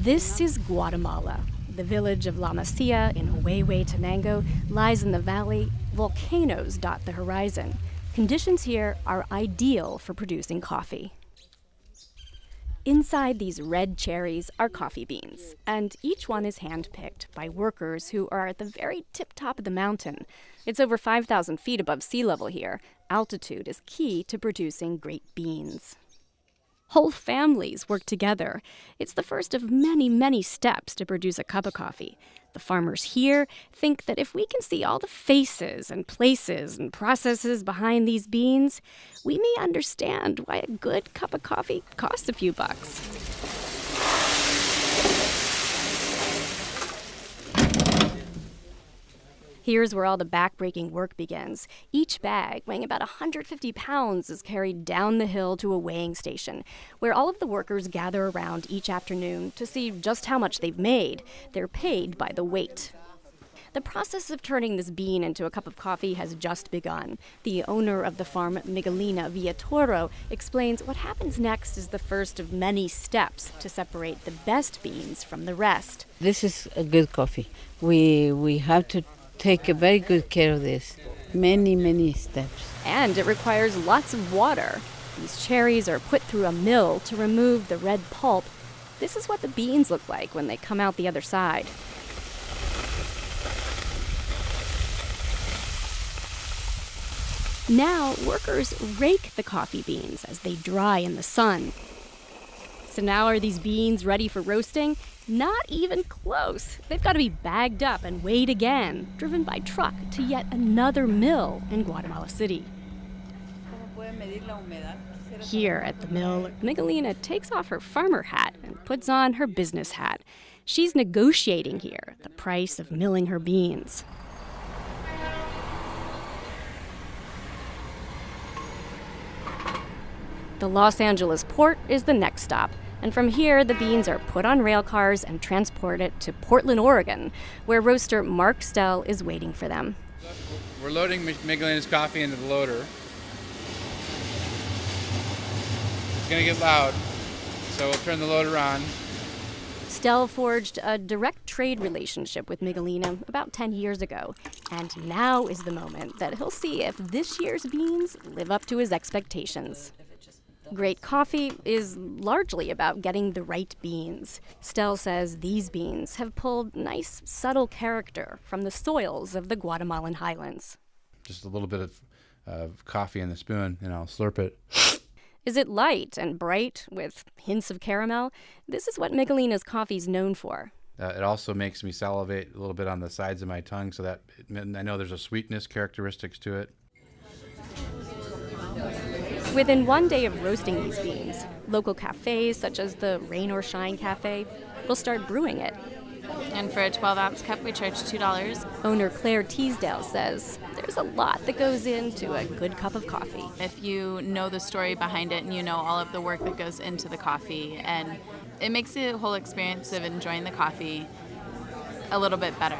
This is Guatemala. The village of La Masia in Huehuetenango lies in the valley. Volcanoes dot the horizon. Conditions here are ideal for producing coffee. Inside these red cherries are coffee beans, and each one is hand-picked by workers who are at the very tip-top of the mountain. It's over 5,000 feet above sea level here. Altitude is key to producing great beans. Whole families work together. It's the first of many, many steps to produce a cup of coffee. The farmers here think that if we can see all the faces and places and processes behind these beans, we may understand why a good cup of coffee costs a few bucks. Here's where all the back-breaking work begins. Each bag, weighing about 150 pounds, is carried down the hill to a weighing station, where all of the workers gather around each afternoon to see just how much they've made. They're paid by the weight. The process of turning this bean into a cup of coffee has just begun. The owner of the farm, Miguelina Villatoro, explains what happens next is the first of many steps to separate the best beans from the rest. This is a good coffee. We have to take a very good care of this. Many steps. And it requires lots of water. These cherries are put through a mill to remove the red pulp. This is what the beans look like when they come out the other side. Now, workers rake the coffee beans as they dry in the sun. So now are these beans ready for roasting? Not even close. They've got to be bagged up and weighed again, driven by truck to yet another mill in Guatemala City. Here at the mill, Miguelina takes off her farmer hat and puts on her business hat. She's negotiating here the price of milling her beans. The Los Angeles port is the next stop. And from here, the beans are put on rail cars and transported to Portland, Oregon, where roaster Mark Stell is waiting for them. We're loading Miguelina's coffee into the loader. It's going to get loud, so we'll turn the loader on. Stell forged a direct trade relationship with Miguelina about 10 years ago, and now is the moment that he'll see if this year's beans live up to his expectations. Great coffee is largely about getting the right beans. Stell says these beans have pulled nice, subtle character from the soils of the Guatemalan highlands. Just a little bit of coffee in the spoon, and I'll slurp it. Is it light and bright with hints of caramel? This is what Miguelina's coffee's known for. It also makes me salivate a little bit on the sides of my tongue, so that I know there's a sweetness characteristics to it. Within one day of roasting these beans, local cafes such as the Rain or Shine Cafe will start brewing it. And for a 12-ounce cup, we charge $2. Owner Claire Teasdale says there's a lot that goes into a good cup of coffee. If you know the story behind it and you know all of the work that goes into the coffee, and it makes the whole experience of enjoying the coffee a little bit better.